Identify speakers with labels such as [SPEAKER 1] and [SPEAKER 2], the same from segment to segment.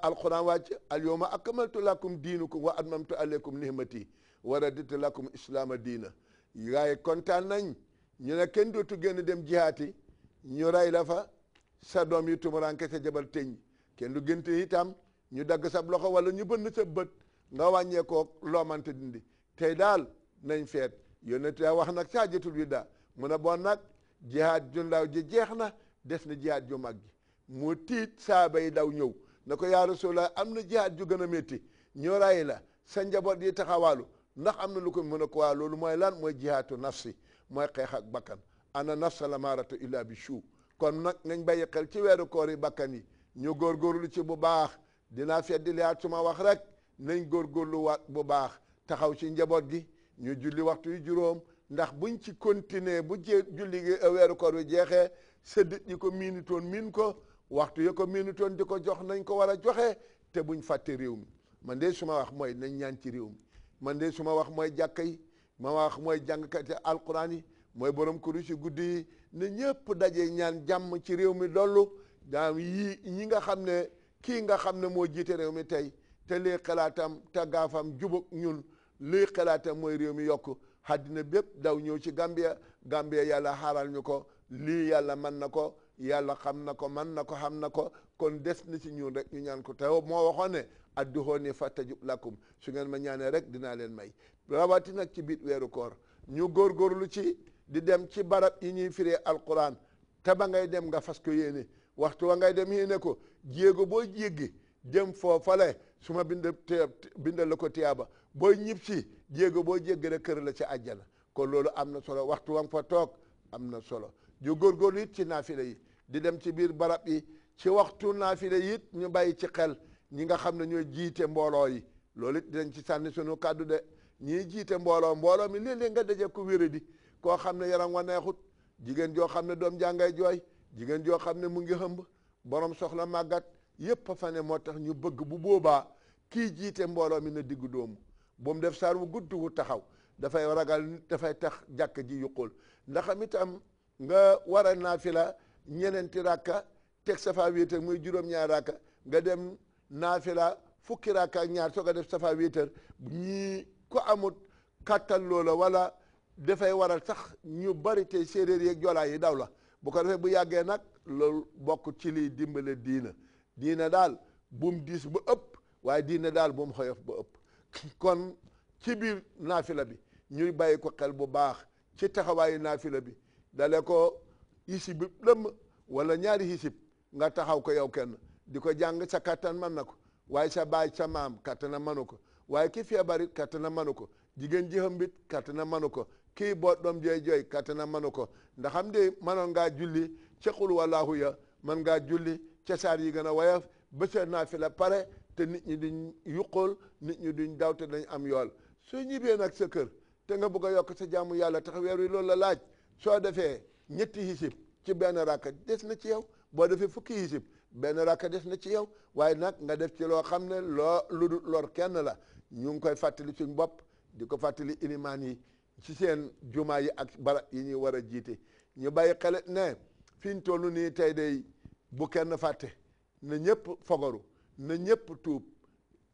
[SPEAKER 1] alquran wàcc al yawma akmaltu lakum diinukum wa atmamtu alaykum nihmati wa raditu lakum islaama diina waaye kontaan nañ ñu ne kenn dootu génn dem jihaati ñu rey la fa sa doom yi tumuranke sa jabar teñ kenn du génte itam ñu dagg sa loxo wala ñu bënn sa bët nga wàññeekoo loomante dindi tey daal nañ feet yónnent wax nag saajatul wida mu ne bon nag jihaad ju ndaw ji jeex na des na jihaad ju mag ji mu tiit saaba yi daw ñëw na ko yaa Rasulallah am na jihaad ju gën a métti ñu ray la sa njaboot yi taxawaalu ndax am na lu ko mën a ko waa loolu mooy lan mooy jihaatu nafsi mooy xeex ak bakkan ana nafsa la maaratu illa bi chou kon nag nañ bàyyi xel ci weeru koor yi bakkan yi ñu góorgóorlu ci bu baax dinaa feddi liyaat su ma wax rek nañ góorgóorlu waat bu baax taxaw ci njaboot gi ñu julli waxtu yu juróom ndax buñ ci continuer bu julli gi weeru koor wi jeexee sëddit yi ko miinutoon miin ko waxtu yi ko miinutoon di ko jox nañ ko war a joxe te buñ fàtte réew mi man de su ma wax mooy nañ ñaan ci réew mi man de su ma wax mooy jàkka yi ma wax mooy jàngkati alquran yi mooy borom kurus yi guddi yi ne ñëpp daje ñaan jàmm ci réew mi dollu daam yii ñi nga xam ne kii nga xam ne moo jiite réew mi tey te lii xalaatam te gaafam jubóog ñun lii xalaatam mooy réew mi yokk àddina bépp daw ñëw ci Gambia Gambia yàlla xaaral ñu ko lii yàlla mën na ko yàlla xam na ko mën na ko xam na ko kon des na ci ñun rek ñu ñaan ko te moo waxoon ne adduhooni fastajib lakum su ngeen ma ñaanee rek dinaa leen may rawati nag ci biir weeru koor ñu góorgóorlu ci di dem ci barab yi ñuy firee alquran te ba ngay dem nga fas ko yéene waxtu wa ngay dem yéene ko jéego boo jéggi dem foofale su ma bindal la ko tiyaaba booy ñib si jéego boo jéggi rek kër la ci àjjana kon loolu am na solo waxtu wa nga fa toog am na solo ñu góorgóorlu it ci naafila yi di dem ci biir barab yi ci waxtu naafila yi it ñu bàyyi ci xel ñi nga xam ne ñooy jiite mbooloo yi loolu it dinañ ci sànni sunu kàddu de ñii jiite mbooloo mi léeg-léeg nga daje ku wéradi koo xam ne yaram wa neexut jigéen joo xam ne doom jàngay jooy jigéen joo xam ne mu ngi hëmb borom soxla màggat yépp a fa ne moo tax ñu bëgg bu boobaa kii jiite mbooloo mi na diggu doomu bu mu def saar wu gudd wu taxaw dafay ragal dafay tax jàkk ji yuqul ndax am itam nga war a naafila ñeneenti rakka teg safa wéetar muy juróom-ñaar rakka nga dem naafila fukki rakka ak ñaar soog a def safa wéetar ñii ko amut kàttan loola wala dafay waral sax ñu bari te séeréer yeeg jolaa yi daw la bu ko defee bu yàggee nag loolu bokk ci liy dimbale diina daal bum diis ba ëpp waaye diina daal bum xoyof ba ëpp kon ci biir naafila bi ñuy bàyyi ko xel bu baax ci taxawaayu naafila bi dale ko hisib lëmm wala ñaari hisib nga taxaw ko yow kenn di ko jàng sa kattan mën na ko waaye sa baay sa maam kattan na mënu ko waaye ki feebarit kattan na mënu ko jigéen ji hëmbit kattan na mënu ko kii boot doom jooy kattan na mënu ko ndax xam de mënoon ngaa julli ca xul wallahu ya mën ngaa julli ca saar yi gën a woyof ba sa naafila pare te nit ñi duñ yuqool nit ñi duñ daw te dañ am yool soo ñibbee nag sa kër te nga bëgg a yokk sa jaamu yàlla tax weer wi loolu la laaj soo defee ñetti hisib ci benn rakka des na ci yow boo defee fukki hisib benn rakka des na ci yow waaye nag nga def ci loo xam ne lu dul lor kenn la ñu ngi koy fàttali suñ bopp di ko fàttali ilimaan yi ci seen jumaa yi ak barab yi ñuy war a jiite ñu bàyyi xelet ne fi ñu toll nii tey day bu kenn fàtte na ñëpp fogaru na ñëpp tuub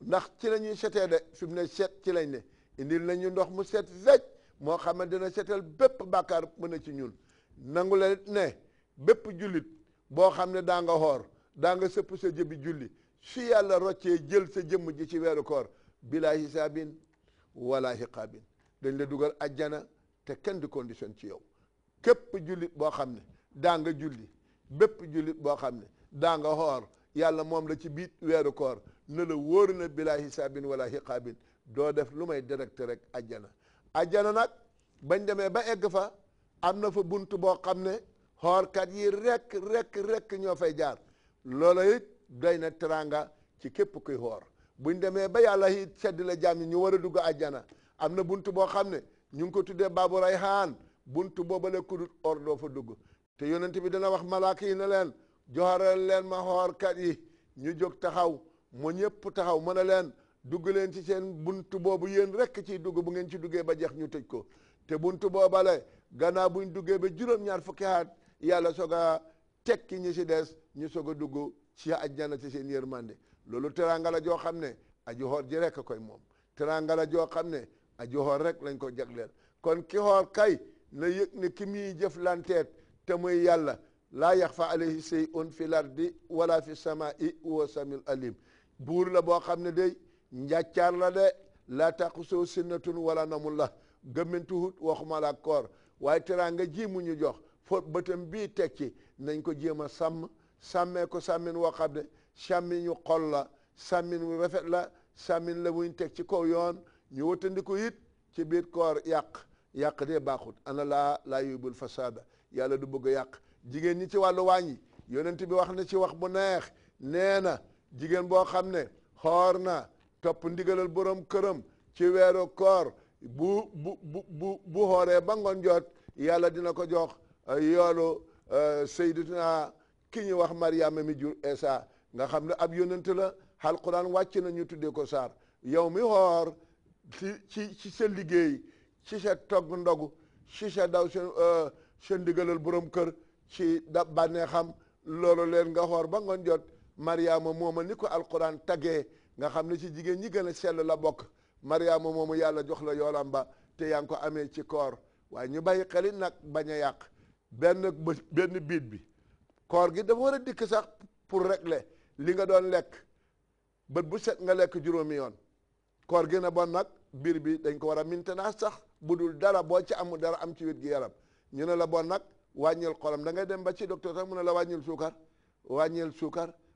[SPEAKER 1] ndax ci la ñuy setee de fi mu ne set ci lañ ne indil nañu ndox mu set wecc moo xam ne dina setal bépp bàkkaar mën a ci ñun nangu la ne bépp jullit boo xam ne daa nga xoor daa nga sëpp sa jëbi julli su yàlla roccee jël sa jëmm ji ci weeru koor bilaa hisaabin wala hiqaabin dañ la dugal ajjana te kenn di condition ci yow képp jullit boo xam ne daa nga julli bépp jullit boo xam ne daa nga xoor yàlla moom la ci biit weeru koor na la wóor na bilaa hisaabin wala hiqaabin doo def lu may direct rek ajjana nag bañ demee ba egg fa am na fa bunt boo xam ne xoorkat yi rek ñoo fay jaar loola it doy na teranga ci képp kuy xoor buñ demee ba yàlla it sedd la jaam yi ñu war a dugg ajjana am na bunt boo xam ne ñu ngi ko tuddee baabu rayhaan bunt boobale kudut or doo fa dugg te yonent bi dana wax malaaka yi ne leen joxaral leen ma xoorkat yi ñu jóg taxaw mu ñëpp taxaw mën a leen dugg leen ci seen buntu boobu yéen rekk ciy dugg bu ngeen ci duggee ba jeex ñu tëj ko te buntu boobale gannaaw buñ duggee ba juróom-ñaar fukki at yàlla soog a tekki ñi si des ñu soog a dugg ci àjjana ci seen yërmande loolu teraanga la joo xam ne aji xoor ji rek koy moom teraanga la joo xam ne aji xoor rek lañ ko jagleel kon ki xoor kay na yëg ne ki muy jëflanteet te muy yàlla laa yaxfa alayhi shay'un fi lardi wala fi samaa'i wa samil alim buur la boo xam ne day njàccaar la de laa taqusu sinnatun wala namun la gëmmentuhut waxuma la koor waaye teraanga ji mu ñu jox fo bëtam bii tekki nañ ko jéem a sàmmee ko sàmmin woo xam ne sàmmin ñu xol la sàmmin wu rafet la sàmmin la wuñ teg ci kaw yoon ñu wëttandiku it ci biir koor yàq de baaxut ana laa yubul fasada yàlla du bëgg a yàq jigéen ñi ci wàllu wàññi yonent bi wax na ci wax bu neex nee na jigéen boo xam ne xoor na topp ndigalal borom këram ci weeru koor bu xooree ba ngoon jot yàlla dina ko jox yoolu sayyidatuna ki ñu wax Mariama mi jur Isa nga xam ne ab yonent la alquran wàcc na ñu tuddee ko saar yow mi xoor ci sa liggéey ci sa togg ndogu ci sa daw sa ndigalal borom kër ci da bànnee xam loolu leen nga xoor ba ngoon jot Mariama mooma ni ko alquran taggee nga xam ne ci jigéen ñi gën a sell la bokk Mariama moomu yàlla jox la yoolam ba te yaa ngi ko amee ci koor waaye ñu bàyyi xelit nag bañ a yàq benn biit bi koor gi dafa war a dikk sax pour régler li nga doon lekk bët bu set nga lekk juróomi yoon koor gi na bon nag biir bi dañ ko war a maintenance sax bu dul dara boo ci amul dara am ci wét gi yaram ñu ne la bon nag wàññil xorom da ngay dem ba ci docteur sax mu ne la wàññil suukar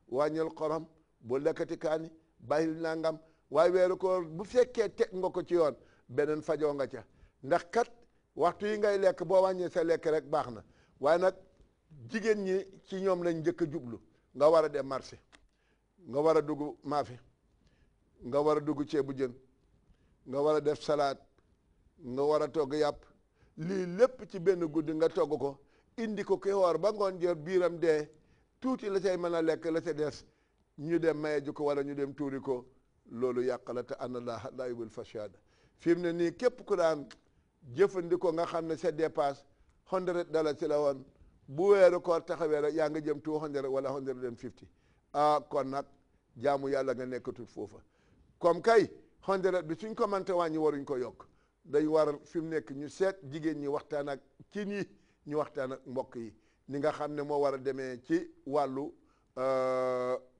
[SPEAKER 1] wàññil xorom bu lekkati kaani bàyyil nangam waaye weeru koor bu fekkee teg nga ko ci yoon beneen fajoo nga ca ndax kat waxtu yi ngay lekk boo wàññee sa lekk rek baax na waaye nag jigéen ñi ci ñoom lañ njëkk a jublu nga war a dem marché nga war a dugg maafe nga war a dugg ceebu jën nga war a def salade nga war a togg yàpp lii lépp ci benn guddi nga togg ko indi ko ki woor ba ngoon jot biiram dee tuuti la say mën a lekk la ca des ñu dem maye ji ko wala ñu dem tuuri ko loolu yàq la te anna laaha laa yuhibbul fashaada fi mu ne nii képp ku daan jëfandikoo nga xam ne sa dépasse $100 la woon bu weeru koor taxawee rek yaa nga jëm 200 wala 150 kon nag jaamu yàlla nga nekkatul foofa comme kay 100 bi suñ ko mënta wàññi waruñ ko yokk day war fi mu nekk ñu seet jigéen ñi waxtaan ak ci nii ñu waxtaan ak mbokk yi ni nga xam ne moo war a demee ci wàllu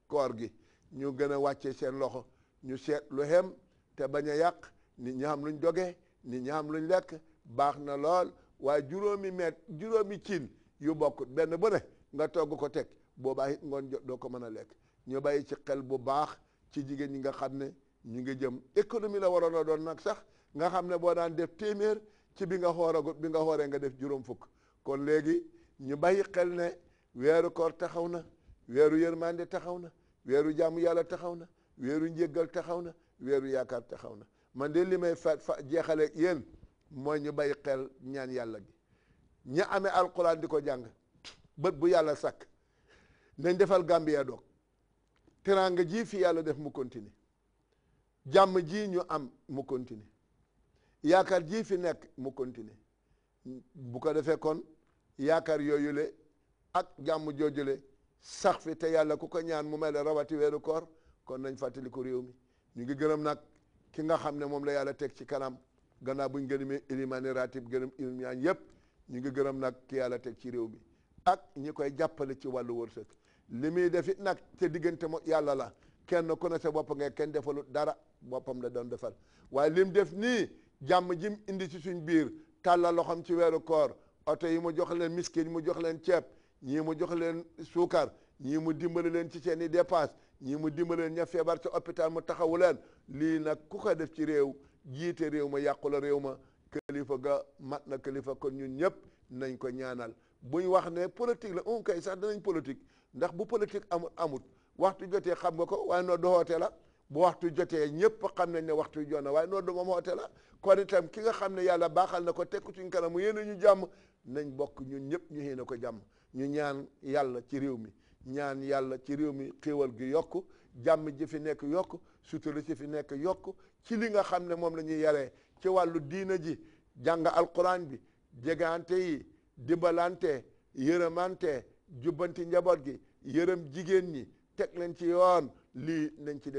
[SPEAKER 1] koor gi ñu gën a wàccee seen loxo ñu seet lu xem te bañ a yàq nit ñi xam luñ dogee nit ñi xam luñ lekk baax na lool waaye juróomi cin yu bokk benn bu ne nga togg ko teg boobaa it ngoon jot doo ko mën a lekk ñu bàyyi ci xel bu baax ci jigéen ñi nga xam ne ñu ngi jëm économie la waroon a doon nag sax nga xam ne boo daan def téeméer ci bi nga xooragut bi nga xooree nga def juróom fukk kon léegi ñu bàyyi xel ne weeru koor taxaw na weeru yërmande taxaw na weeru jaamu yàlla taxaw na weeru njéggal taxaw na weeru yaakaar taxaw na man de li may fa jeexale yéen mooy ñu bàyyi xel ñaan yàlla gi ña amee alquran di ko jàng bët bu yàlla sàkk nañ defal Gambia doog teraanga ji fi yàlla def mu continue jàmm ji ñu am mu continue yaakaar ji fi nekk mu continue bu ko defee kon yaakaar yooyule ak jàmm joojule sax fi te yàlla ku ko ñaan mu mel ne rawati weeru koor kon nañ fàttaliku réew mi ñu ngi gërëm nag ki nga xam ne moom la yàlla teg ci kanam gannaaw buñ gërëmee ilimaani ratib gërëm ilimaan yépp ñu ngi gërëm nag ki yàlla teg ci réew mi ak ñi koy jàppale ci wàllu wërsëg li muy def it nag te diggante mo yàlla la kenn ku ne sa bopp nga kenn defalut dara boppam la doon defal waaye lim def nii jàmm jim indi ci suñ biir tàllal loxoom ci weeru koor oto yi mu jox leen miskin mu jox leen ceeb ñii mu jox leen suukar ñii mu dimbali leen ci seen i dépense ñii mu dimbali leen ña feebar ci hôpital mu taxawu leen lii nag ku ko def ci réew jiite réew ma yàqu la réew ma kilifa ga mat na kilifa kon ñun ñëpp nañ ko ñaanal buñ wax ne politique la kay sax danañ politique ndax bu politique amut waxtu jotee xam nga ko waaye noo doxoote la bu waxtu jotee ñëpp xam nañ ne waxtu jot na waaye noo du moom woote la kon itam ki nga xam ne yàlla baaxal na ko tekku suñ kanam mu yéene ñu jàmm nañ bokk ñun ñëpp ñu yéene ko jàmm ñu ñaan yàlla ci réew mi ñaan yàlla ci réew mi xéewal gi yokk jàmm ji fi nekk yokk sutura ci fi nekk yokk ci li nga xam ne moom la ñuy yaree ci wàllu diina ji jàng alquran bi jegaante yi dimbalante yërëmante jubbanti njaboot gi yërëm jigéen ñi teg leen ci yoon lii nañ ci def